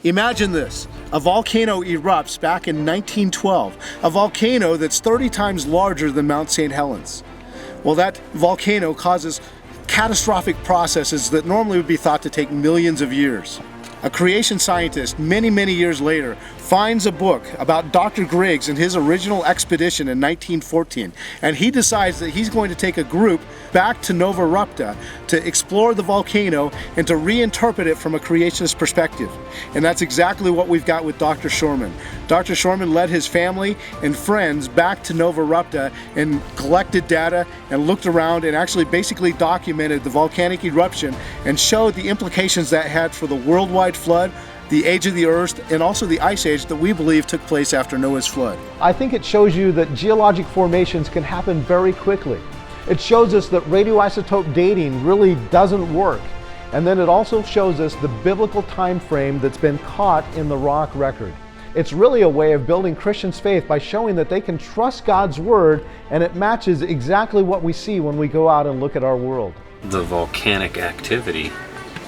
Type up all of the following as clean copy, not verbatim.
Imagine this, a volcano erupts back in 1912, a volcano that's 30 times larger than Mount St. Helens. Well, that volcano causes catastrophic processes that normally would be thought to take millions of years. A creation scientist, many years later, finds a book about Dr. Griggs and his original expedition in 1914, and he decides that he's going to take a group back to Novarupta to explore the volcano and to reinterpret it from a creationist perspective. And that's exactly what we've got with Dr. Shormann. Dr. Shormann led his family and friends back to Novarupta and collected data and looked around and actually basically documented the volcanic eruption and showed the implications that had for the worldwide flood, the age of the earth, and also the ice age that we believe took place after Noah's flood. I think it shows you that geologic formations can happen very quickly. It shows us that radioisotope dating really doesn't work. And then it also shows us the biblical time frame that's been caught in the rock record. It's really a way of building Christians' faith by showing that they can trust God's word, and it matches exactly what we see when we go out and look at our world. The volcanic activity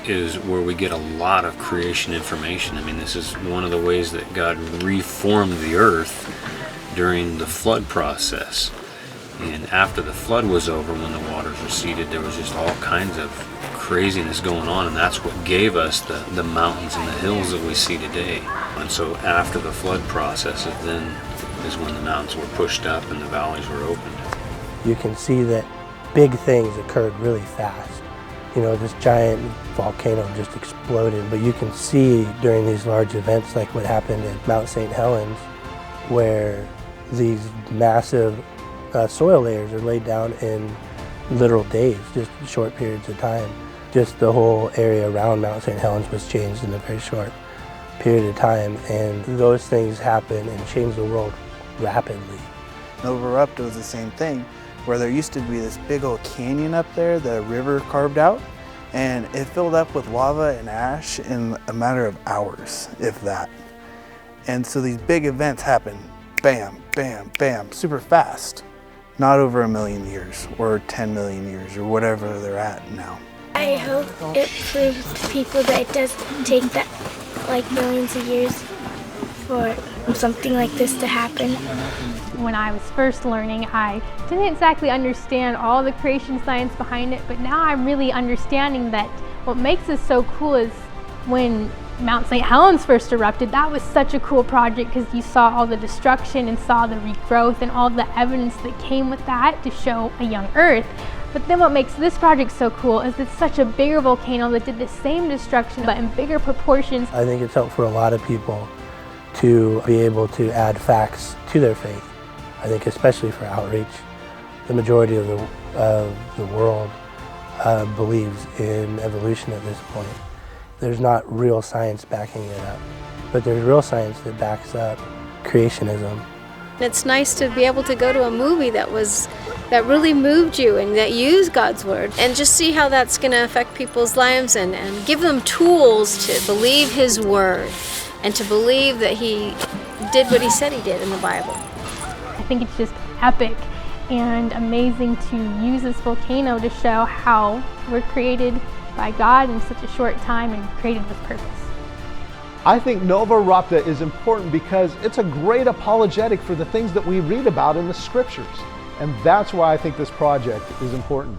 is where we get a lot of creation information. I mean, this is one of the ways that God reformed the earth during the flood process. And after the flood was over, when the waters receded, there was just all kinds of craziness going on, and that's what gave us the mountains and the hills that we see today. And so after the flood process, then is when the mountains were pushed up and the valleys were opened. You can see that big things occurred really fast. You know, this giant volcano just exploded, but you can see during these large events like what happened at Mount St. Helens, where these massive soil layers are laid down in literal days, just short periods of time. Just the whole area around Mount St. Helens was changed in a very short period of time, and those things happen and change the world rapidly. Novarupta was the same thing, where there used to be this big old canyon up there that a river carved out, and it filled up with lava and ash in a matter of hours, if that. And so these big events happen, bam, bam, bam, super fast. Not over 1 million years or 10 million years or whatever they're at now. I hope it proves to people that it does take that like millions of years for something like this to happen. When I was first learning, I didn't exactly understand all the creation science behind it, but now I'm really understanding that what makes this so cool is when Mount St. Helens first erupted, that was such a cool project because you saw all the destruction and saw the regrowth and all the evidence that came with that to show a young Earth. But then what makes this project so cool is it's such a bigger volcano that did the same destruction but in bigger proportions. I think it's helped for a lot of people to be able to add facts to their faith. I think especially for outreach. The majority of the world believes in evolution at this point. There's not real science backing it up, but there's real science that backs up creationism. It's nice to be able to go to a movie that really moved you and that used God's word, and just see how that's going to affect people's lives and give them tools to believe his word and to believe that he did what he said he did in the Bible. I think it's just epic and amazing to use this volcano to show how we're created by God in such a short time and created with purpose. I think Novarupta is important because it's a great apologetic for the things that we read about in the scriptures. And that's why I think this project is important.